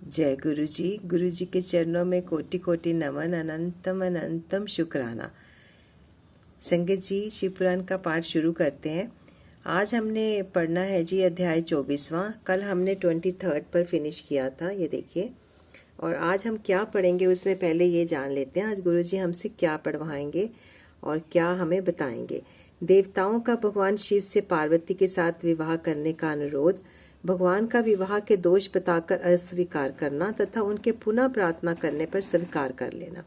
जय गुरु जी के चरणों में कोटि कोटि नमन, अनंतम अनंतम शुक्राना। संगत जी, शिव पुराण का पाठ शुरू करते हैं। आज हमने पढ़ना है जी अध्याय 24वां। कल हमने 23 पर फिनिश किया था, ये देखिए। और आज हम क्या पढ़ेंगे उसमें पहले ये जान लेते हैं आज गुरु जी हमसे क्या पढ़वाएंगे और क्या हमें बताएंगे। देवताओं का भगवान शिव से पार्वती के साथ विवाह करने का अनुरोध, भगवान का विवाह के दोष बताकर अस्वीकार करना तथा उनके पुनः प्रार्थना करने पर स्वीकार कर लेना।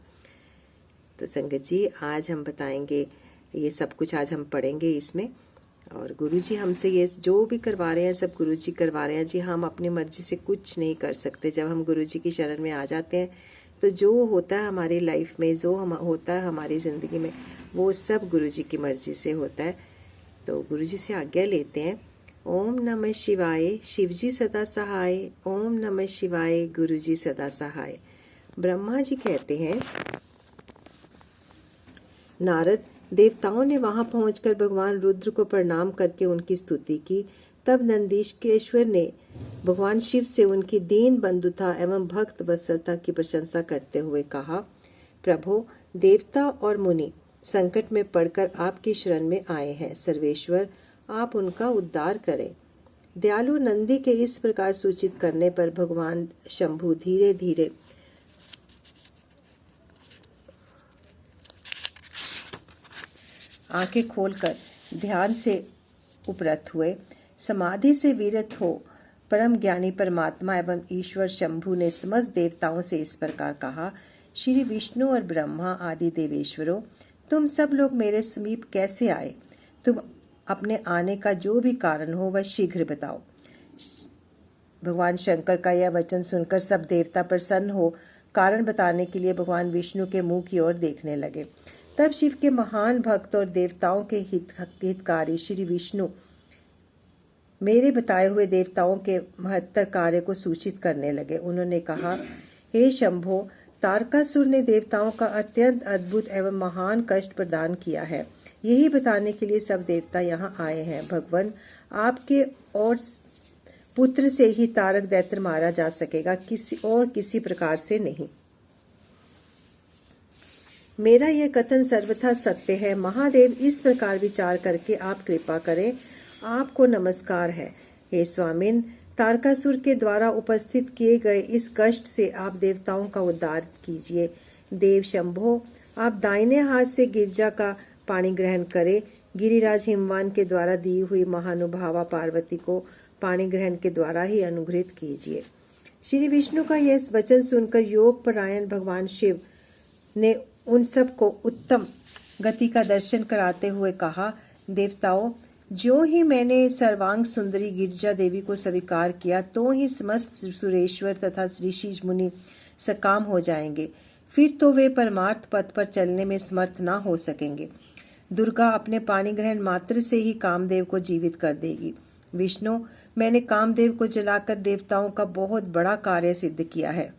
तो संगत जी, आज हम बताएंगे ये सब कुछ, आज हम पढ़ेंगे इसमें। और गुरुजी हमसे ये जो भी करवा रहे हैं सब गुरुजी करवा रहे हैं जी। हम अपनी मर्जी से कुछ नहीं कर सकते। जब हम गुरुजी की शरण में आ जाते हैं तो जो होता है हमारी लाइफ में, जो होता है हमारी ज़िंदगी में, वो सब गुरुजी की मर्जी से होता है। तो गुरुजी से आज्ञा लेते हैं। ओम नमः शिवाय, शिवजी सदा सहाय। ओम नमः शिवाय, गुरुजी सदा सहाय। ब्रह्मा जी कहते हैं, नारद, देवताओं ने वहां पहुंचकर भगवान रुद्र को प्रणाम करके उनकी स्तुति की। तब नंदीश्वर ने भगवान शिव से उनकी दीन बंधुता एवं भक्त वत्सलता की प्रशंसा करते हुए कहा, प्रभु, देवता और मुनि संकट में पड़कर आपकी शरण में आए हैं। सर्वेश्वर, आप उनका उद्धार करें। दयालु नंदी के इस प्रकार सूचित करने पर भगवान शंभु धीरे धीरे आंखें खोलकर ध्यान से उपरत हुए। समाधि से विरत हो परम ज्ञानी परमात्मा एवं ईश्वर शंभु ने समस्त देवताओं से इस प्रकार कहा, श्री विष्णु और ब्रह्मा आदि देवेश्वरों, तुम सब लोग मेरे समीप कैसे आए? तुम अपने आने का जो भी कारण हो वह शीघ्र बताओ। भगवान शंकर का यह वचन सुनकर सब देवता प्रसन्न हो कारण बताने के लिए भगवान विष्णु के मुंह की ओर देखने लगे। तब शिव के महान भक्त और देवताओं के हितकारी श्री विष्णु मेरे बताए हुए देवताओं के महत्तर कार्य को सूचित करने लगे। उन्होंने कहा, हे शंभो, तारकासुर ने देवताओं का अत्यंत अद्भुत एवं महान कष्ट प्रदान किया है। यही बताने के लिए सब देवता यहाँ आए हैं। भगवान, आपके और पुत्र से ही तारक दैत्य मारा जा सकेगा, किसी प्रकार से नहीं। मेरा यह कथन सर्वथा सत्य है। महादेव, इस प्रकार विचार करके आप कृपा करें। आपको नमस्कार है। हे स्वामिन, तारकासुर के द्वारा उपस्थित किए गए इस कष्ट से आप देवताओं का उद्धार कीजिए। देव शंभो, आप दाहिने हाथ से गिरजा का पानी ग्रहण करें। गिरिराज हिमवान के द्वारा दी हुई महानुभावा पार्वती को पानी ग्रहण के द्वारा ही अनुग्रहित कीजिए। श्री विष्णु का यह वचन सुनकर योग परायण भगवान शिव ने उन सब को उत्तम गति का दर्शन कराते हुए कहा, देवताओं, जो ही मैंने सर्वांग सुंदरी गिरिजा देवी को स्वीकार किया तो ही समस्त सुरेश्वर तथा ऋषि मुनि सकाम हो जाएंगे। फिर तो वे परमार्थ पथ पर चलने में समर्थ न हो सकेंगे। दुर्गा अपने पाणी ग्रहण मात्र से ही कामदेव को जीवित कर देगी। विष्णु, मैंने कामदेव को जलाकर देवताओं का बहुत बड़ा कार्य सिद्ध किया है।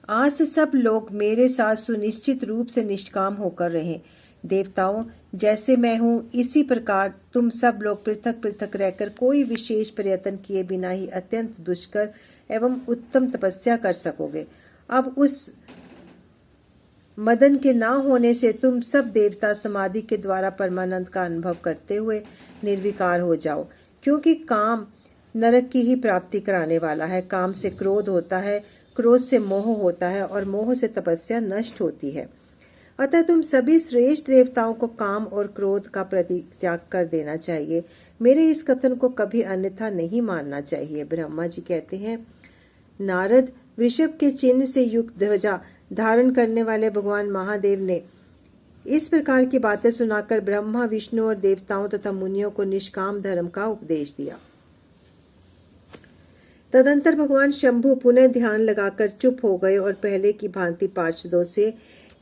आज से सब लोग मेरे साथ सुनिश्चित रूप से निष्काम होकर रहें। देवताओं, जैसे मैं हूँ इसी प्रकार तुम सब लोग पृथक पृथक रहकर कोई विशेष प्रयत्न किए बिना ही अत्यंत दुष्कर एवं उत्तम तपस्या कर सकोगे। अब उस मदन के ना होने से तुम सब देवता समाधि के द्वारा परमानंद का अनुभव करते हुए निर्विकार हो जाओ, क्योंकि काम नरक की ही प्राप्ति कराने वाला है। काम से क्रोध होता है, क्रोध से मोह होता है और मोह से तपस्या नष्ट होती है। अतः तुम सभी श्रेष्ठ देवताओं को काम और क्रोध का परित्याग कर देना चाहिए। मेरे इस कथन को कभी अन्यथा नहीं मानना चाहिए। ब्रह्मा जी कहते हैं, नारद, वृषभ के चिन्ह से युक्त ध्वजा धारण करने वाले भगवान महादेव ने इस प्रकार की बातें सुनाकर ब्रह्मा, विष्णु और देवताओं तथा मुनियों को निष्काम धर्म का उपदेश दिया। तदंतर भगवान शंभु पुनः ध्यान लगाकर चुप हो गए और पहले की भांति पार्षदों से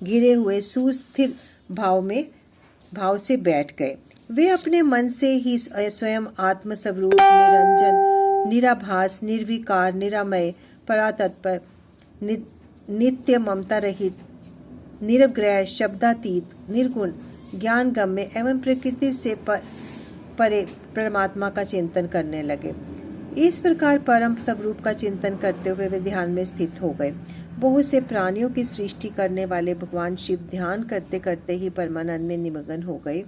घिरे हुए सुस्थिर भाव से बैठ गए। वे अपने मन से ही स्वयं आत्म स्वरूप, निरंजन, निराभास, निर्विकार, निरामय, परातत्पर, नित्य ममता रहित, निरग्रह, शब्दातीत, निर्गुण, ज्ञान गम्य एवं प्रकृति से परे परमात्मा का चिंतन करने लगे। इस प्रकार परम स्वरूप का चिंतन करते हुए वे ध्यान में स्थित हो गए। बहुत से प्राणियों की सृष्टि करने वाले भगवान शिव ध्यान करते करते ही परमानंद में निमग्न हो गए।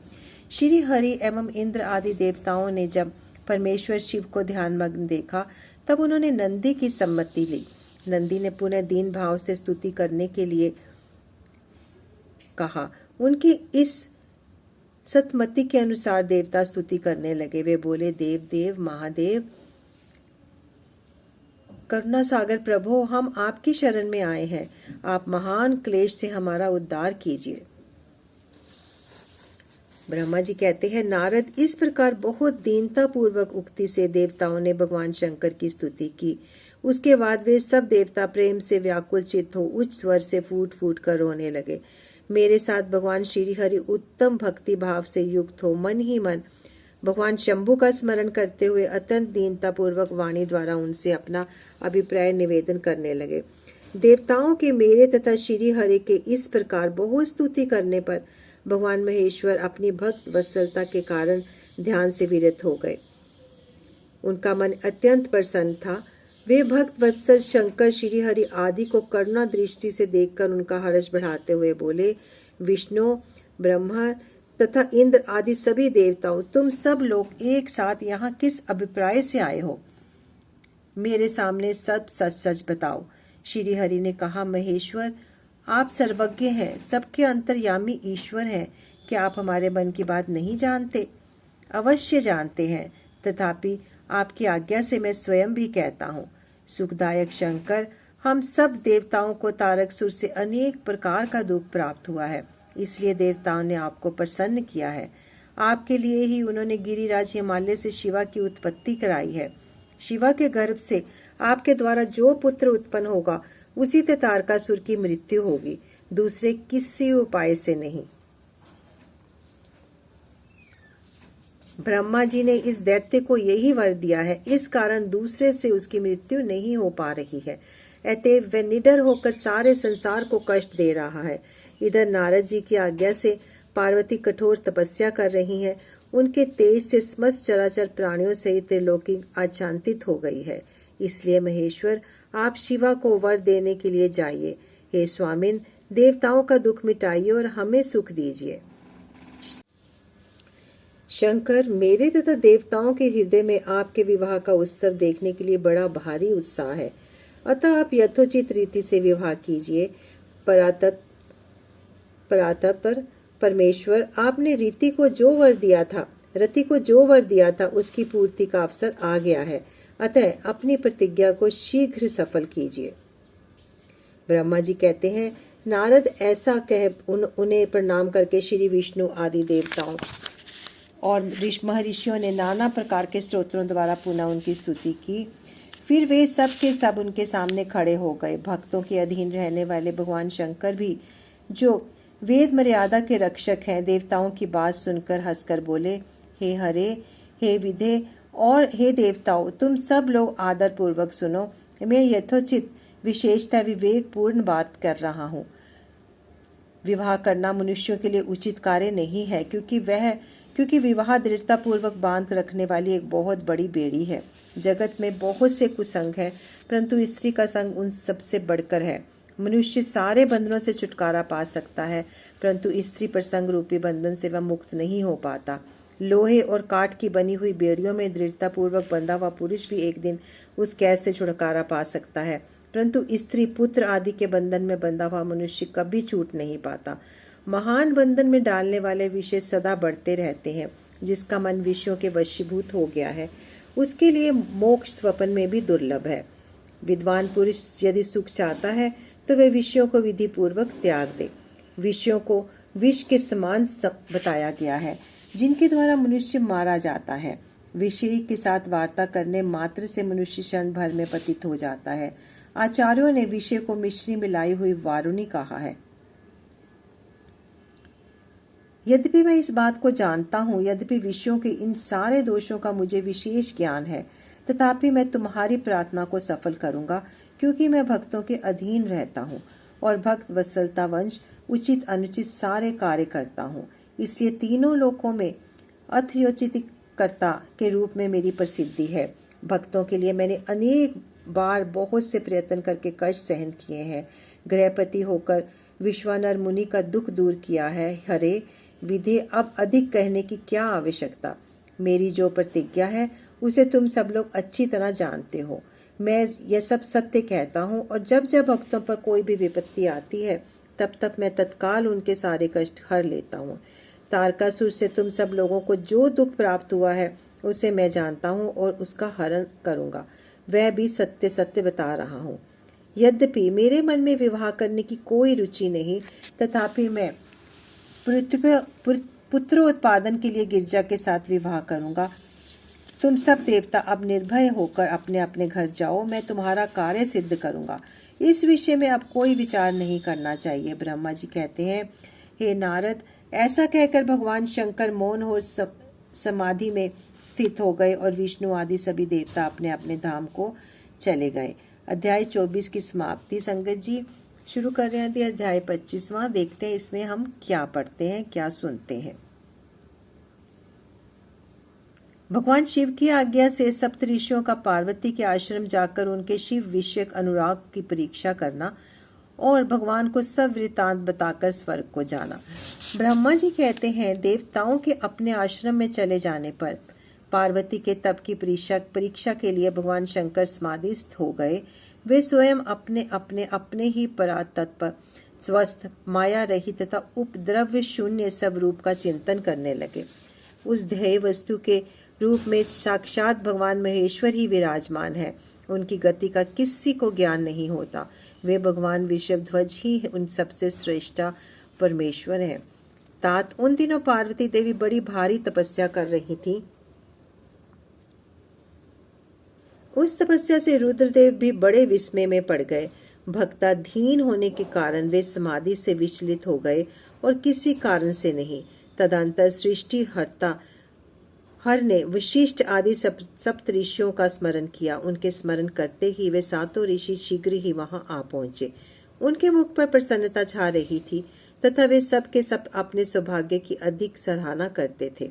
श्री हरि एवं इंद्र आदि देवताओं ने जब परमेश्वर शिव को ध्यानमग्न देखा तब उन्होंने नंदी की सम्मति ली। नंदी ने पुनः दीन भाव से स्तुति करने के लिए कहा। उनकी इस सतमति के अनुसार देवता स्तुति करने लगे। वे बोले, देव देव महादेव करुणा सागर प्रभु, हम आपकी शरण में आए हैं। आप महान क्लेश से हमारा उद्धार कीजिए। ब्रह्मा जी कहते हैं, नारद इस प्रकार बहुत दीनता पूर्वक उक्ति से देवताओं ने भगवान शंकर की स्तुति की। उसके बाद वे सब देवता प्रेम से व्याकुल चित्त हो उच्च स्वर से फूट फूट कर रोने लगे। मेरे साथ भगवान श्री हरि उत्तम भक्ति भाव से युक्त हो मन ही मन भगवान शंभु का स्मरण करते हुए अत्यंत दीनता पूर्वक वाणी द्वारा उनसे अपना अभिप्राय निवेदन करने लगे। देवताओं के मेरे तथा श्री हरि के इस प्रकार बहुत स्तुति करने पर भगवान महेश्वर अपनी भक्त वत्सलता के कारण ध्यान से विरत हो गए। उनका मन अत्यंत प्रसन्न था। वे भक्त वत्सल शंकर श्री हरि आदि को करुणा दृष्टि से देखकर उनका हर्ष बढ़ाते हुए बोले, विष्णु ब्रह्मा तथा इंद्र आदि सभी देवताओं, तुम सब लोग एक साथ यहाँ किस अभिप्राय से आए हो? मेरे सामने सब सच सच बताओ। श्री हरि ने कहा, महेश्वर आप सर्वज्ञ हैं, सबके अंतर्यामी ईश्वर हैं। क्या आप हमारे मन की बात नहीं जानते? अवश्य जानते हैं, तथापि आपकी आज्ञा से मैं स्वयं भी कहता हूँ। सुखदायक शंकर, हम सब देवताओं को तारकासुर से अनेक प्रकार का दुख प्राप्त हुआ है, इसलिए देवताओं ने आपको प्रसन्न किया है। आपके लिए ही उन्होंने गिरिराज हिमालय से शिवा की उत्पत्ति कराई है। शिवा के गर्भ से आपके द्वारा जो पुत्र उत्पन्न होगा उसी से तारकासुर की मृत्यु होगी, दूसरे किसी उपाय से नहीं। ब्रह्मा जी ने इस दैत्य को यही वर दिया है, इस कारण दूसरे से उसकी मृत्यु नहीं हो पा रही है। अतएव वह निडर होकर सारे संसार को कष्ट दे रहा है। इधर नारद जी की आज्ञा से पार्वती कठोर तपस्या कर रही हैं। उनके तेज से समस्त चराचर प्राणियों सहित त्रिलोकी आच्छादित हो गई है। इसलिए महेश्वर, आप शिवा को वर देने के लिए जाइए। हे स्वामिन, देवताओं का दुख मिटाइए और हमें सुख दीजिए। शंकर, मेरे तथा देवताओं के हृदय में आपके विवाह का उत्सव देखने के लिए बड़ा भारी उत्साह है, अतः आप यथोचित रीति से विवाह कीजिए। परात्पर परमेश्वर, आपने रति को जो वर दिया था उसकी पूर्ति का अवसर आ गया है, अतः अपनी प्रतिज्ञा को शीघ्र सफल कीजिए। ब्रह्मा जी कहते हैं, नारद ऐसा कह उन्हें प्रणाम करके श्री विष्णु आदि देवताओं और महर्षियों ने नाना प्रकार के स्तोत्रों द्वारा पुनः उनकी स्तुति की। फिर वे सब के सब उनके सामने खड़े हो गए। भक्तों के अधीन रहने वाले भगवान शंकर भी, जो वेद मर्यादा के रक्षक हैं, देवताओं की बात सुनकर हंसकर बोले, हे हरे, हे विधे और हे देवताओं, तुम सब लोग आदर पूर्वक सुनो। मैं यथोचित विशेषता विवेक पूर्ण बात कर रहा हूँ। विवाह करना मनुष्यों के लिए उचित कार्य नहीं है, क्योंकि विवाह दृढ़ता पूर्वक बांध रखने वाली एक बहुत बड़ी बेड़ी है। जगत में बहुत से कुसंग है, परंतु स्त्री का संग उन सबसे बढ़कर है। मनुष्य सारे बंधनों से छुटकारा पा सकता है, परंतु स्त्री प्रसंग रूपी बंधन से वह मुक्त नहीं हो पाता। लोहे और काठ की बनी हुई बेड़ियों में दृढ़ता पूर्वक बंधा हुआ पुरुष भी एक दिन उस कैद से छुटकारा पा सकता है, परंतु स्त्री पुत्र आदि के बंधन में बंधा हुआ मनुष्य कभी छूट नहीं पाता। महान बंधन में डालने वाले विषय सदा बढ़ते रहते हैं। जिसका मन विषयों के वशीभूत हो गया है, उसके लिए मोक्ष स्वप्न में भी दुर्लभ है। विद्वान पुरुष यदि सुख चाहता है तो वे विषयों को विधि पूर्वक त्याग दे। विषयों को विष के समान बताया गया है, जिनके द्वारा मनुष्य मारा जाता है। विषय के साथ वार्ता करने मात्र से मनुष्य क्षण भर में पतित हो जाता है। आचार्यों ने विषय को मिश्री मिलाई हुई वारुणी कहा है। यद्यपि मैं इस बात को जानता हूँ, यद्यपि विषयों के इन सारे दोषों का मुझे विशेष ज्ञान है, तथापि मैं तुम्हारी प्रार्थना को सफल करूंगा, क्योंकि मैं भक्तों के अधीन रहता हूँ और भक्त वत्सलता वंश उचित अनुचित सारे कार्य करता हूँ। इसलिए तीनों लोकों में अथयोचित कर्ता के रूप में मेरी प्रसिद्धि है। भक्तों के लिए मैंने अनेक बार बहुत से प्रयत्न करके कष्ट सहन किए हैं। गृहपति होकर विश्वानर मुनि का दुख दूर किया है। हरे विधे, अब अधिक कहने की क्या आवश्यकता। मेरी जो प्रतिज्ञा है उसे तुम सब लोग अच्छी तरह जानते हो। मैं यह सब सत्य कहता हूँ और जब जब भक्तों पर कोई भी विपत्ति आती है तब तक मैं तत्काल उनके सारे कष्ट हर लेता हूँ। तारकासुर से तुम सब लोगों को जो दुख प्राप्त हुआ है उसे मैं जानता हूँ और उसका हरण करूँगा। वह भी सत्य सत्य बता रहा हूँ। यद्यपि मेरे मन में विवाह करने की कोई रुचि नहीं, तथापि मैं पुत्रोत्पादन के लिए गिरजा के साथ विवाह करूँगा। तुम सब देवता अब निर्भय होकर अपने अपने घर जाओ, मैं तुम्हारा कार्य सिद्ध करूँगा। इस विषय में अब कोई विचार नहीं करना चाहिए। ब्रह्मा जी कहते हैं, हे नारद, ऐसा कहकर भगवान शंकर मौन और समाधि में स्थित हो गए और विष्णु आदि सभी देवता अपने अपने धाम को चले गए। अध्याय 24 की समाप्ति। संगत जी, शुरू कर रहे हैं अध्याय 25वां। देखते हैं इसमें हम क्या पढ़ते हैं, क्या सुनते हैं। भगवान शिव की आज्ञा से सप्तऋषियों का पार्वती के आश्रम जाकर उनके शिव विषयक अनुराग की परीक्षा करना और भगवान को सब वृतांत बताकर स्वर्ग को जाना। ब्रह्मा जी कहते हैं, देवताओं के अपने आश्रम में चले जाने पर पार्वती के तप की परीक्षा के लिए भगवान शंकर समाधिस्थ हो गए। वे स्वयं अपने ही परातत्व स्वस्थ माया रहित तथा उपद्रव्य शून्य स्वरूप का चिंतन करने लगे। उस ध्येय वस्तु के रूप में साक्षात भगवान महेश्वर ही विराजमान है। उनकी गति का किसी को ज्ञान नहीं होता। वे भगवान वृषभध्वज ही उन सबसे श्रेष्ठा परमेश्वर हैं। तात, उन दिनों पार्वती देवी बड़ी भारी तपस्या कर रही थी। उस तपस्या से रुद्रदेव भी बड़े विस्मय में पड़ गए। भक्ताधीन होने के कारण वे समाधि से विचलित हो गए और किसी कारण से नहीं। तदंतर सृष्टि हर ने वशिष्ठ आदि सप्तऋषियों का स्मरण किया। उनके स्मरण करते ही वे सातों ऋषि शीघ्र ही वहां आ पहुंचे। उनके मुख पर प्रसन्नता छा रही थी तथा वे सब के सब अपने सौभाग्य की अधिक सराहना करते थे।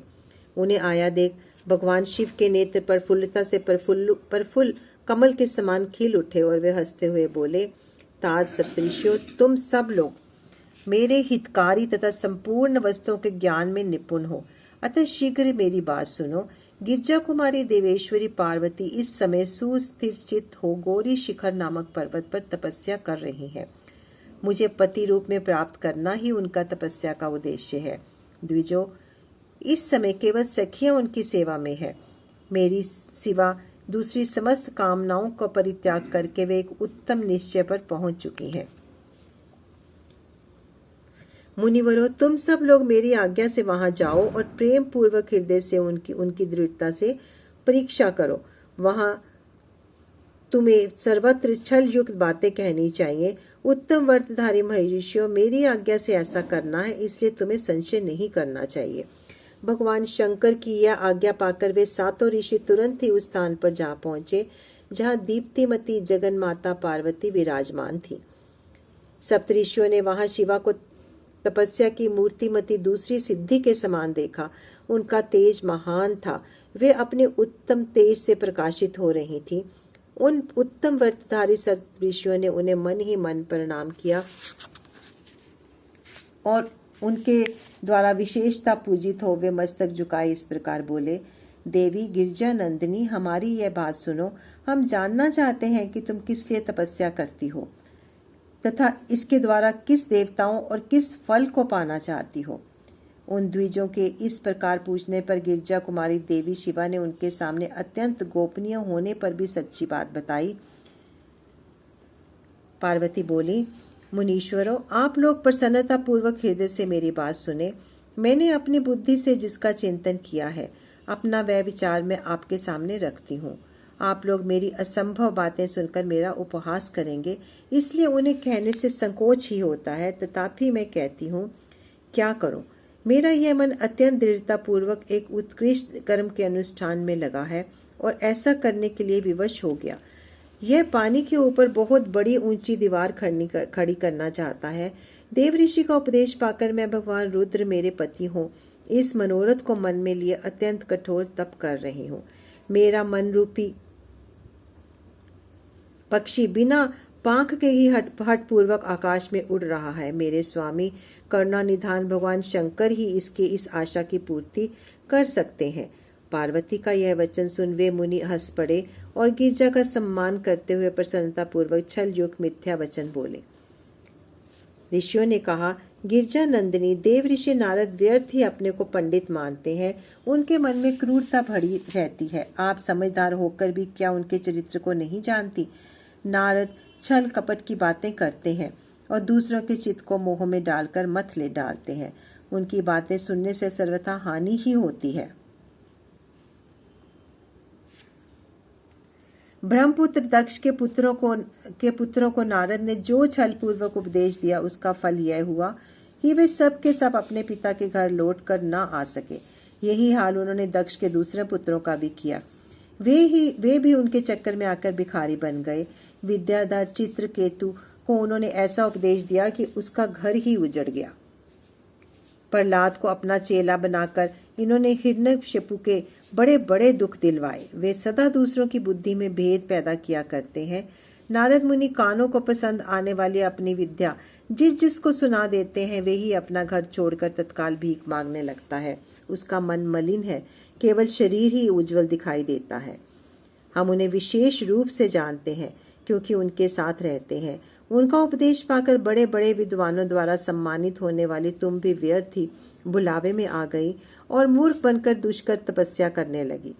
उन्हें आया देख भगवान शिव के नेत्र प्रफुल्लता से प्रफुल्ल कमल के समान खिल उठे और वे हंसते हुए बोले, तात सप्तऋषियों, तुम सब लोग मेरे हितकारी तथा संपूर्ण वस्तुओं के ज्ञान में निपुण हो, अतः शीघ्र मेरी बात सुनो। गिरजा कुमारी देवेश्वरी पार्वती इस समय सुस्थिर चित्त हो गौरी शिखर नामक पर्वत पर तपस्या कर रही है। मुझे पति रूप में प्राप्त करना ही उनका तपस्या का उद्देश्य है। द्विजो, इस समय केवल सखियां उनकी सेवा में है। मेरी सिवा दूसरी समस्त कामनाओं का परित्याग करके वे एक उत्तम निश्चय पर पहुंच चुकी हैं। मुनिवरों, तुम सब लोग मेरी आज्ञा से वहां जाओ और प्रेम पूर्वक हृदय से उनकी दृढ़ता से परीक्षा करो। वहां तुम्हें सर्वत्र छल युक्त बातें कहनी चाहिए। उत्तम व्रतधारी महर्षियों, मेरी आज्ञा से ऐसा करना है, इसलिए तुम्हें संशय नहीं करना चाहिए। भगवान शंकर की यह आज्ञा पाकर वे सातों ऋषि तुरंत ही उस स्थान पर जा पहुंचे जहां दीप्तिमती जगन माता पार्वती विराजमान थी। सप्तऋषियों ने वहां शिवा को तपस्या की मूर्तिमती दूसरी सिद्धि के समान देखा। उनका तेज महान था। वे अपने उत्तम तेज से प्रकाशित हो रही थी। उन उत्तम व्रतधारी सप्तऋषियों ने उन्हें मन ही मन प्रणाम किया और उनके द्वारा विशेषता पूजित हो वे मस्तक झुकाए इस प्रकार बोले, देवी गिरजा नंदिनी, हमारी यह बात सुनो। हम जानना चाहते हैं कि तुम किस लिए तपस्या करती हो तथा इसके द्वारा किस देवताओं और किस फल को पाना चाहती हो। उन द्विजों के इस प्रकार पूछने पर गिरजा कुमारी देवी शिवा ने उनके सामने अत्यंत गोपनीय होने पर भी सच्ची बात बताई। पार्वती बोली, मुनीश्वरों, आप लोग प्रसन्नता पूर्वक हृदय से मेरी बात सुने। मैंने अपनी बुद्धि से जिसका चिंतन किया है, अपना वह विचार मैं आपके सामने रखती हूँ। आप लोग मेरी असंभव बातें सुनकर मेरा उपहास करेंगे, इसलिए उन्हें कहने से संकोच ही होता है। तथापि मैं कहती हूँ, क्या करूँ। मेरा यह मन अत्यंत दृढ़ता पूर्वक एक उत्कृष्ट कर्म के अनुष्ठान में लगा है और ऐसा करने के लिए विवश हो गया। यह पानी के ऊपर बहुत बड़ी ऊंची दीवार खड़ी करना चाहता है। देव ऋषि का उपदेश पाकर मैं भगवान रुद्र मेरे पति हूँ, इस मनोरथ को मन में लिए अत्यंत कठोर तप कर रही हूँ। मेरा मन रूपी पक्षी बिना पांख के ही हठ पूर्वक आकाश में उड़ रहा है। मेरे स्वामी करुणानिधान भगवान शंकर ही इसके इस आशा की पूर्ति कर सकते हैं। पार्वती का यह वचन सुन वे मुनि हंस पड़े और गिरजा का सम्मान करते हुए प्रसन्नता पूर्वक छल युक्त मिथ्या वचन बोले। ऋषियों ने कहा, गिरजा नंदिनी, देव ऋषि नारद व्यर्थ ही अपने को पंडित मानते हैं। उनके मन में क्रूरता भरी रहती है। आप समझदार होकर भी क्या उनके चरित्र को नहीं जानती? नारद छल कपट की बातें करते हैं और दूसरों के चित्त को मोह में डालकर मत ले डालते हैं। उनकी बातें सुनने से सर्वथा हानि ही होती है। ब्रह्मपुत्र दक्ष के पुत्रों को नारद ने जो छल पूर्वक उपदेश दिया, उसका फल यह हुआ कि वे सब के सब अपने पिता के घर लौट कर न आ सके। यही हाल उन्होंने दक्ष के दूसरे पुत्रों का भी किया। वे भी उनके चक्कर में आकर भिखारी बन गए। विद्याधर चित्रकेतु को उन्होंने ऐसा उपदेश दिया कि उसका घर ही उजड़ गया। प्रहलाद को अपना चेला बनाकर इन्होंने हिरण्यकशिपु के बड़े बड़े दुख दिलवाए। वे सदा दूसरों की बुद्धि में भेद पैदा किया करते हैं। नारद मुनि कानों को पसंद आने वाली अपनी विद्या जिसको सुना देते हैं, वे ही अपना घर छोड़कर तत्काल भीख मांगने लगता है। उसका मन मलिन है, केवल शरीर ही उज्जवल दिखाई देता है। हम उन्हें विशेष रूप से जानते हैं क्योंकि उनके साथ रहते हैं। उनका उपदेश पाकर बड़े बड़े विद्वानों द्वारा सम्मानित होने वाली तुम भी व्यर्थ ही बुलावे में आ गई और मूर्ख बनकर दुष्कर तपस्या करने लगी।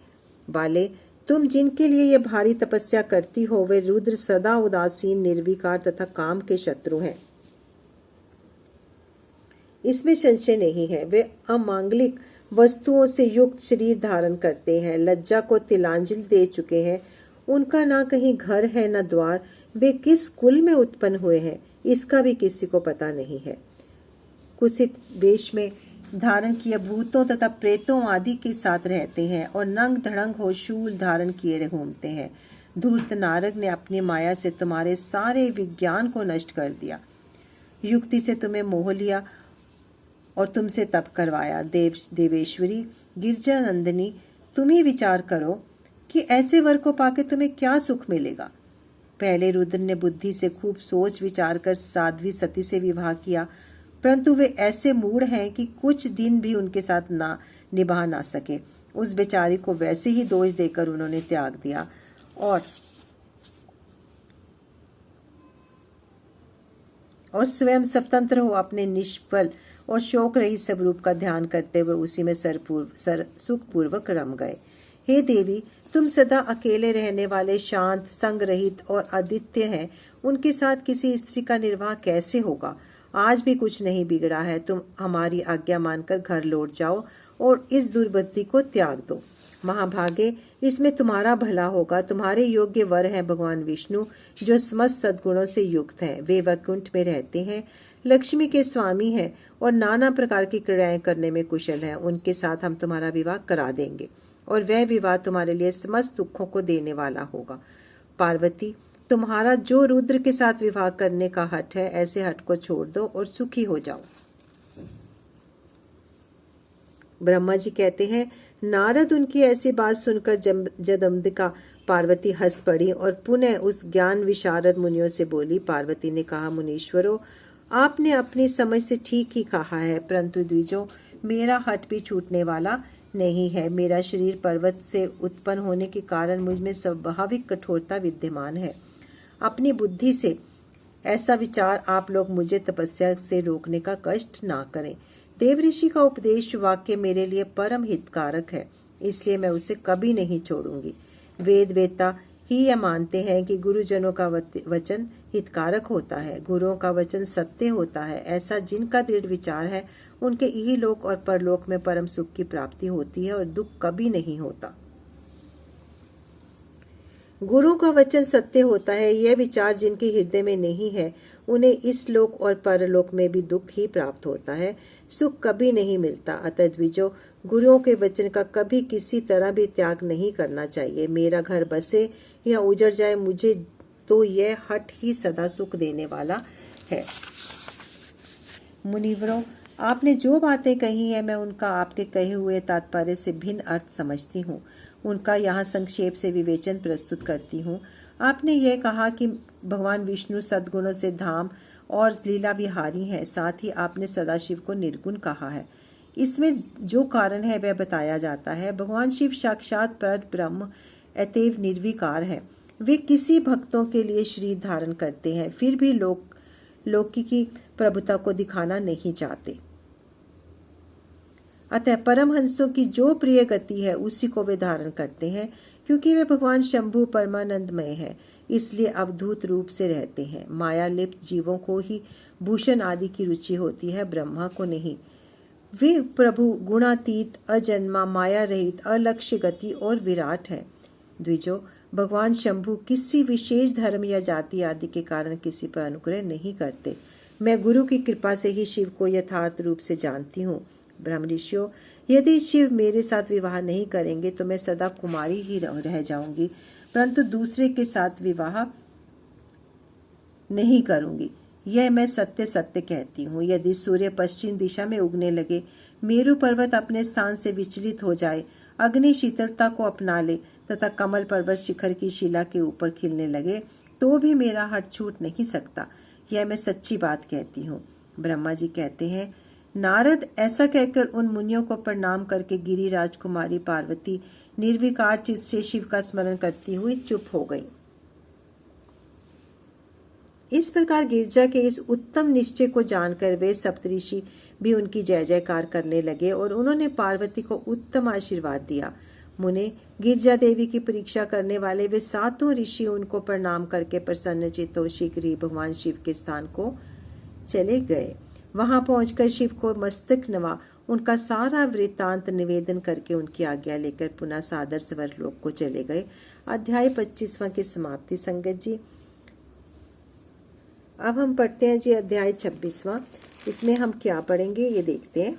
बाले, तुम जिनके लिए ये भारी तपस्या करती हो, वे रुद्र सदा उदासीन, निर्विकार तथा काम के शत्रु हैं। इसमें संशय नहीं है। वे अमांगलिक वस्तुओं से युक्त शरीर धारण करते हैं, लज्जा को तिलांजलि दे चुके हैं। उनका ना कहीं घर है न द्वार। वे किस कुल में उत्पन्न हुए हैं, इसका भी किसी को पता नहीं है। कुत्सित वेश में धारण किए भूतों तथा प्रेतों आदि के साथ रहते हैं और नंग धड़ंग हो शूल धारण किए घूमते हैं। धूर्त नारद ने अपनी माया से तुम्हारे सारे विज्ञान को नष्ट कर दिया। युक्ति से तुम्हें मोह लिया और तुमसे तप करवाया। देवेश्वरी गिरजा नंदिनी, तुम ही विचार करो कि ऐसे वर को पाके तुम्हें क्या सुख मिलेगा। पहले रुद्र ने बुद्धि से खूब सोच विचार कर साध्वी सती से विवाह किया, परंतु वे ऐसे मूढ़ हैं कि कुछ दिन भी उनके साथ निभा ना सके। उस बेचारी को वैसे ही दोष देकर उन्होंने त्याग दिया और स्वयं स्वतंत्र हो अपने निष्फल और शोक रहित स्वरूप का ध्यान करते हुए उसी में सुखपूर्वक रम गए। हे देवी, तुम सदा अकेले रहने वाले, शांत, संग रहित और अद्वितीय हैं। उनके साथ किसी स्त्री का निर्वाह कैसे होगा? आज भी कुछ नहीं बिगड़ा है। तुम हमारी आज्ञा मानकर घर लौट जाओ और इस दुर्बुद्धि को त्याग दो। महाभागे, इसमें तुम्हारा भला होगा। तुम्हारे योग्य वर हैं भगवान विष्णु, जो समस्त सद्गुणों से युक्त हैं। वे वैकुंठ में रहते हैं, लक्ष्मी के स्वामी हैं और नाना प्रकार की क्रीड़ाएं करने में कुशल हैं। उनके साथ हम तुम्हारा विवाह करा देंगे और वह विवाह तुम्हारे लिए समस्त दुखों को देने वाला होगा। पार्वती, तुम्हारा जो रुद्र के साथ विवाह करने का हठ है, ऐसे हठ को छोड़ दो और सुखी हो जाओ। ब्रह्मा जी कहते हैं, नारद उनकी ऐसी बात सुनकर जगदम्बिका पार्वती हंस पड़ी और पुनः उस ज्ञान विशारद मुनियों से बोली। पार्वती ने कहा, मुनीश्वरों, आपने अपनी समझ से ठीक ही कहा है, परंतु द्विजों, मेरा हठ भी छूटने वाला नहीं है। मेरा शरीर पर्वत से उत्पन्न होने के कारण मुझ में स्वाभाविक कठोरता विद्यमान है। अपनी बुद्धि से ऐसा विचार आप लोग मुझे तपस्या से रोकने का कष्ट ना करें। देवऋषि का उपदेश वाक्य मेरे लिए परम हितकारक है, इसलिए मैं उसे कभी नहीं छोड़ूंगी। वेद वेता ही यह मानते हैं कि गुरुजनों का वचन हितकारक होता है, गुरुओं का वचन सत्य होता है। ऐसा जिनका दृढ़ विचार है, उनके इहलोक और परलोक में परम सुख की प्राप्ति होती है और दुख कभी नहीं होता। गुरु का वचन सत्य होता है, यह विचार जिनके हृदय में नहीं है, उन्हें इस लोक और परलोक में भी दुख ही प्राप्त होता है, सुख कभी नहीं मिलता। अतः द्विजों, गुरुओं के वचन का कभी किसी तरह भी त्याग नहीं करना चाहिए। मेरा घर बसे या उजड़ जाए, मुझे तो यह हठ ही सदा सुख देने वाला है। मुनिवरों, आपने जो बातें कही है, मैं उनका आपके कहे हुए तात्पर्य से भिन्न अर्थ समझती हूँ। उनका यहाँ संक्षेप से विवेचन प्रस्तुत करती हूँ। आपने यह कहा कि भगवान विष्णु सद्गुणों से धाम और लीला विहारी हैं। साथ ही आपने सदाशिव को निर्गुण कहा है। इसमें जो कारण है वह बताया जाता है। भगवान शिव साक्षात पर ब्रह्म अतएव निर्विकार है। वे किसी भक्तों के लिए शरीर धारण करते हैं, फिर भी लौकिकी प्रभुता को दिखाना नहीं चाहते। अतः परमहंसों की जो प्रिय गति है उसी को वे धारण करते हैं, क्योंकि वे भगवान शंभु परमानंदमय है, इसलिए अवधूत रूप से रहते हैं। माया लिप्त जीवों को ही भूषण आदि की रुचि होती है, ब्रह्मा को नहीं। वे प्रभु गुणातीत, अजन्मा, माया रहित, अलक्ष्य गति और विराट है। द्विजो, भगवान शंभु किसी विशेष धर्म या जाति आदि के कारण किसी पर अनुग्रह नहीं करते। मैं गुरु की कृपा से ही शिव को यथार्थ रूप से जानती हूँ। ब्रह्म ऋषियों, यदि शिव मेरे साथ विवाह नहीं करेंगे तो मैं सदा कुमारी ही रह जाऊंगी, परंतु दूसरे के साथ विवाह नहीं करूंगी। यह मैं सत्य सत्य कहती हूँ। यदि सूर्य पश्चिम दिशा में उगने लगे, मेरु पर्वत अपने स्थान से विचलित हो जाए, अग्नि शीतलता को अपना ले तथा कमल पर्वत शिखर की शिला के ऊपर खिलने लगे, तो भी मेरा हट छूट नहीं सकता। यह मैं सच्ची बात कहती हूँ। ब्रह्मा जी कहते हैं, नारद ऐसा कहकर उन मुनियों को प्रणाम करके गिरी राजकुमारी पार्वती निर्विकार चित्त से शिव का स्मरण करती हुई चुप हो गई। इस प्रकार गिरजा के इस उत्तम निश्चय को जानकर वे सप्तऋषि भी उनकी जय जयकार करने लगे और उन्होंने पार्वती को उत्तम आशीर्वाद दिया। मुने, गिरजा देवी की परीक्षा करने वाले वे सातों ऋषि उनको प्रणाम करके प्रसन्नचित्त हो शीघ्र ही भगवान शिव के स्थान को चले गए। वहां पहुंचकर शिव को मस्तक नवा उनका सारा वृत्तांत निवेदन करके उनकी आज्ञा लेकर पुनः सादर स्वर्गलोक को चले गए। अध्याय 25वां की समाप्ति। संगत जी, अब हम पढ़ते हैं जी अध्याय 26वां। इसमें हम क्या पढ़ेंगे ये देखते हैं।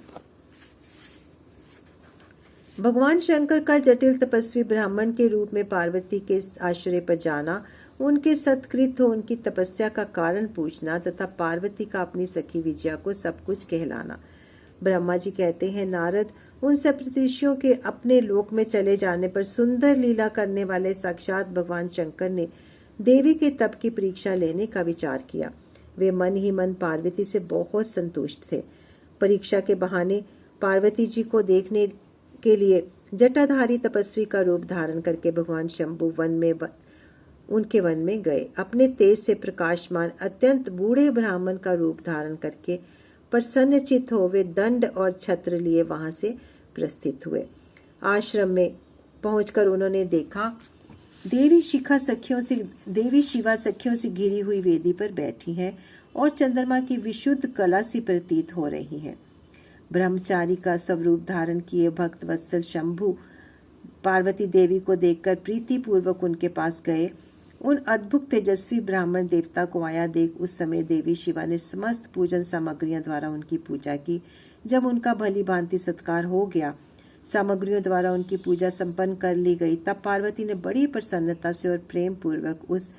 भगवान शंकर का जटिल तपस्वी ब्राह्मण के रूप में पार्वती के आश्रय पर जाना, उनके सत्कृत हो उनकी तपस्या का कारण पूछना तथा पार्वती का अपनी सखी विजया को सब कुछ कहलाना। ब्रह्मा जी कहते हैं, नारद, उन सप्तऋषियों के अपने लोक में चले जाने पर सुंदर लीला करने वाले साक्षात भगवान शंकर ने देवी के तप की परीक्षा लेने का विचार किया। वे मन ही मन पार्वती से बहुत संतुष्ट थे। परीक्षा के बहाने पार्वती जी को देखने के लिए जटाधारी तपस्वी का रूप धारण करके भगवान शंभु उनके वन में गए। अपने तेज से प्रकाशमान अत्यंत बूढ़े ब्राह्मण का रूप धारण करके प्रसन्नचित्त हो वे दंड और छत्र लिए वहां से प्रस्थित हुए। आश्रम में पहुंचकर उन्होंने देखा देवी शिवा सखियों से घिरी हुई वेदी पर बैठी हैं और चंद्रमा की विशुद्ध कला सी प्रतीत हो रही है। ब्रह्मचारी का स्वरूप धारण किए भक्त वत्सल शंभु पार्वती देवी को देखकर प्रीति पूर्वक उनके पास गए। उन अद्भुत तेजस्वी ब्राह्मण देवता को आया देख उस समय देवी शिवा ने समस्त पूजन सामग्रियों द्वारा उनकी पूजा की। जब उनका भली भांति सत्कार हो गया, सामग्रियों द्वारा उनकी पूजा संपन्न कर ली गई, तब पार्वती ने बड़ी प्रसन्नता से और प्रेम पूर्वक उस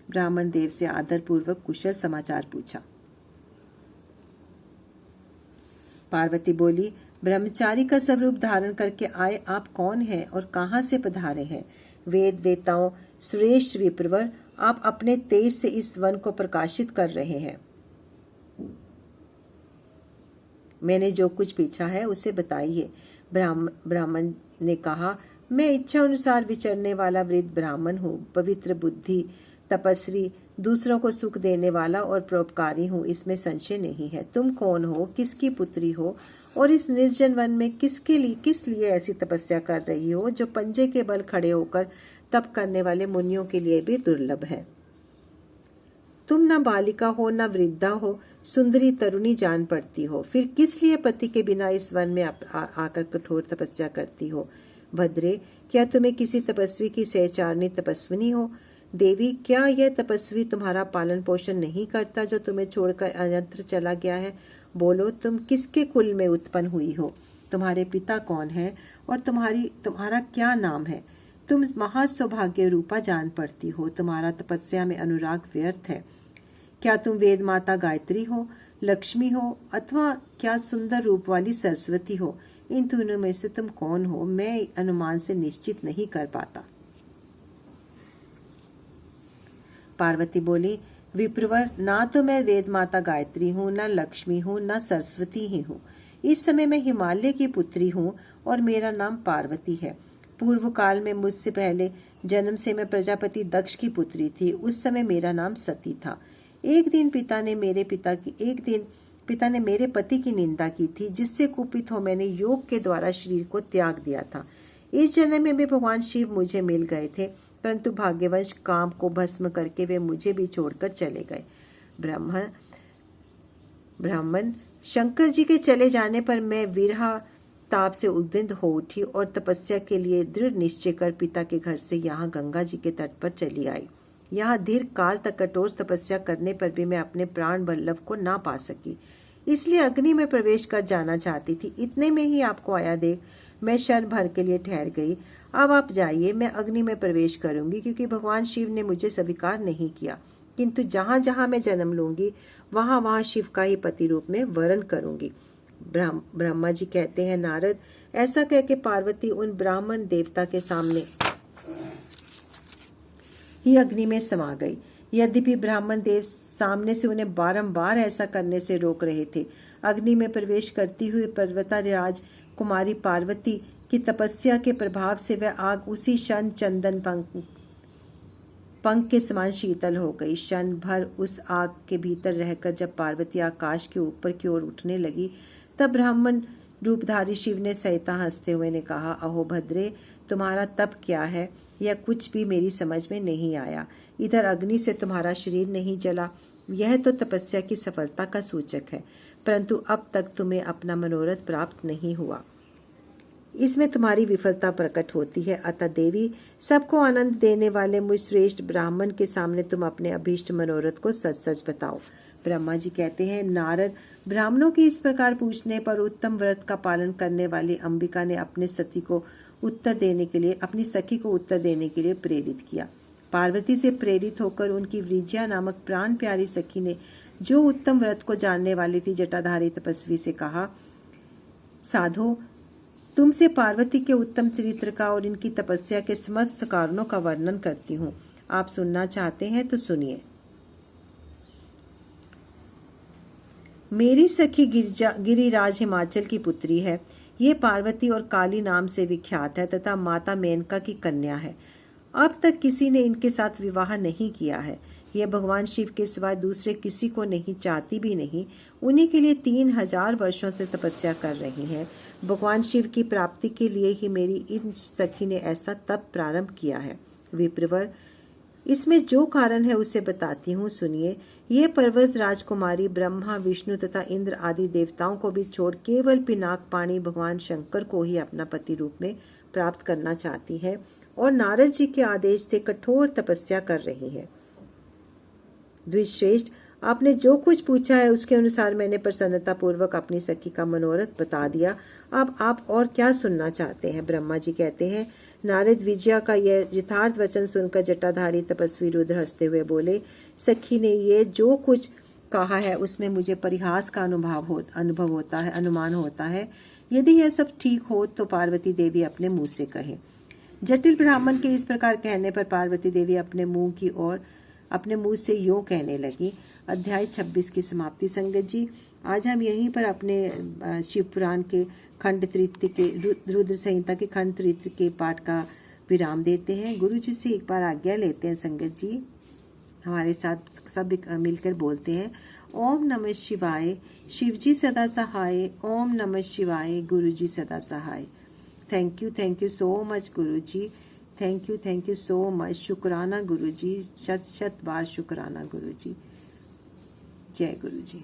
ब्राह्मण देव से आदर पूर्वक कुशल समाचार पूछा। पार्वती बोली, ब्रह्मचारी का स्वरूप धारण करके आए आप कौन हैं और कहां से पधारे हैं? वेद वेताओं श्रेष्ठ विप्रवर, आप अपने तेज से इस वन को प्रकाशित कर रहे हैं। मैंने जो कुछ पूछा है उसे बताइए। ब्राह्मण ने कहा, मैं इच्छा अनुसार विचरने वाला वृद्ध ब्राह्मण हूँ, पवित्र बुद्धि, तपस्वी, दूसरों को सुख देने वाला और परोपकारी हूँ, इसमें संशय नहीं है। तुम कौन हो, किसकी पुत्री हो और इस निर्जन वन में किस लिए ऐसी तपस्या कर रही हो जो पंजे के बल खड़े होकर तप करने वाले मुनियों के लिए भी दुर्लभ है? तुम न बालिका हो न वृद्धा हो, सुंदरी तरुणी जान पड़ती हो, फिर किस लिए पति के बिना इस वन में आकर कठोर तपस्या करती हो? भद्रे, क्या तुम्हें किसी तपस्वी की सहचारणी तपस्विनी हो? देवी, क्या यह तपस्वी तुम्हारा पालन पोषण नहीं करता जो तुम्हें छोड़कर अन्यत्र चला गया है? बोलो, तुम किसके कुल में उत्पन्न हुई हो? तुम्हारे पिता कौन है और तुम्हारा क्या नाम है? तुम महासौभाग्य रूपा जान पड़ती हो, तुम्हारा तपस्या में अनुराग व्यर्थ है। क्या तुम वेद माता गायत्री हो, लक्ष्मी हो, अथवा क्या सुंदर रूप वाली सरस्वती हो? इन तीनों में से तुम कौन हो मैं अनुमान से निश्चित नहीं कर पाता। पार्वती बोली, विप्रवर, ना तो मैं वेद माता गायत्री हूँ, न लक्ष्मी हूँ, न सरस्वती ही हूँ। इस समय मैं हिमालय की पुत्री हूँ और मेरा नाम पार्वती है। पूर्व काल में मुझसे पहले जन्म से मैं प्रजापति दक्ष की पुत्री थी। उस समय मेरा नाम सती था। एक दिन पिता ने मेरे पति की निंदा की थी, जिससे कुपित हो मैंने योग के द्वारा शरीर को त्याग दिया था। इस जन्म में भी भगवान शिव मुझे मिल गए थे, परंतु भाग्यवश काम को भस्म करके वे मुझे भी छोड़कर चले गए। ब्राह्मण, शंकर जी के चले जाने पर मैं विरह ताप से उद्विग्न हो उठी और तपस्या के लिए दृढ़ निश्चय कर पिता के घर से यहाँ गंगा जी के तट पर चली आई। यहाँ दीर्घ काल तक कठोर तपस्या करने पर भी मैं अपने प्राण वल्लभ को ना पा सकी, इसलिए अग्नि में प्रवेश कर जाना चाहती थी। इतने में ही आपको आया देख मैं क्षण भर के लिए ठहर गई। अब आप जाइए, मैं अग्नि में प्रवेश करूंगी, क्योंकि भगवान शिव ने मुझे स्वीकार नहीं किया, किंतु जहाँ जहाँ मैं जन्म लूंगी वहाँ वहाँ शिव का ही पति रूप में वरण करूंगी। ब्रह्मा जी कहते हैं, नारद, ऐसा कह के पार्वती उन ब्राह्मण देवता के सामने ही अग्नि में समा गई। यद्यपि ब्राह्मण देव सामने से उन्हें बारंबार ऐसा करने से रोक रहे थे। अग्नि में प्रवेश करती हुई पर्वताराज कुमारी पार्वती की तपस्या के प्रभाव से वह आग उसी क्षण चंदन पंख के समान शीतल हो गई। क्षण भर उस आग के भीतर रहकर जब पार्वती आकाश के ऊपर की ओर उठने लगी, तब ब्राह्मण रूपधारी शिव ने सहिता हंसते हुए ने कहा, अहो भद्रे, तुम्हारा तप क्या है, यह कुछ भी मेरी समझ में नहीं आया। इधर अग्नि से तुम्हारा शरीर नहीं जला, यह तो तपस्या की सफलता का सूचक है, परंतु अब तक तुम्हें अपना मनोरथ प्राप्त नहीं हुआ, इसमें तुम्हारी विफलता प्रकट होती है। अतः देवी, सबको आनंद देने वाले मुझ श्रेष्ठ ब्राह्मण के सामने तुम अपने अभीष्ट मनोरथ को सच सच बताओ। ब्रह्मा जी कहते हैं, नारद, ब्राह्मणों की इस प्रकार पूछने पर उत्तम व्रत का पालन करने वाली अंबिका ने अपनी सखी को उत्तर देने के लिए प्रेरित किया। पार्वती से प्रेरित होकर उनकी वृज्या नामक प्राण प्यारी सखी ने, जो उत्तम व्रत को जानने वाली थी, जटाधारी तपस्वी से कहा, साधो, तुमसे पार्वती के उत्तम चरित्र का और इनकी तपस्या के समस्त कारणों का वर्णन करती हूँ। आप सुनना चाहते हैं तो सुनिए। मेरी सखी गिरिराज हिमाचल की पुत्री है। ये पार्वती और काली नाम से विख्यात है तथा माता मेनका की कन्या है। अब तक किसी ने इनके साथ विवाह नहीं किया है। यह भगवान शिव के सिवाय दूसरे किसी को नहीं चाहती भी नहीं। उन्हीं के लिए 3000 वर्षों से तपस्या कर रही हैं। भगवान शिव की प्राप्ति के लिए ही मेरी इन सखी ने ऐसा तप प्रारंभ किया है। विप्रवर, इसमें जो कारण है उसे बताती हूँ, सुनिए। ये पर्वत राजकुमारी ब्रह्मा, विष्णु तथा इंद्र आदि देवताओं को भी छोड़ केवल पिनाक पाणी भगवान शंकर को ही अपना पति रूप में प्राप्त करना चाहती है और नारद जी के आदेश से कठोर तपस्या कर रही है। द्विजश्रेष्ठ, आपने जो कुछ पूछा है उसके अनुसार मैंने प्रसन्नता पूर्वक अपनी सखी का मनोरथ बता दिया। अब आप और क्या सुनना चाहते हैं? ब्रह्मा जी कहते हैं, नारद विजया का यह यथार्थ वचन सुनकर जटाधारी तपस्वी रुद्र हंसते हुए बोले, सखी ने ये जो कुछ कहा है उसमें मुझे परिहास का अनुमान होता है। यदि यह सब ठीक हो तो पार्वती देवी अपने मुंह से कहे। जटिल ब्राह्मण के इस प्रकार कहने पर पार्वती देवी अपने मुंह से यूं कहने लगी। अध्याय 26 की समाप्ति। संगत जी, आज हम यहीं पर अपने शिव पुराण के खंड तृतीय के रुद्र संहिता के खंड तृतीय के पाठ का विराम देते हैं। गुरु जी से एक बार आज्ञा लेते हैं। संगत जी हमारे साथ सब मिलकर बोलते हैं, ओम नमः शिवाय, शिव जी सदा सहाय। ओम नमः शिवाय, गुरु जी सदा सहाय। Thank you so much Guru ji. Thank you so much. शुक्राना गुरु जी, शत बार शुक्राना गुरु जी। जय गुरु जी।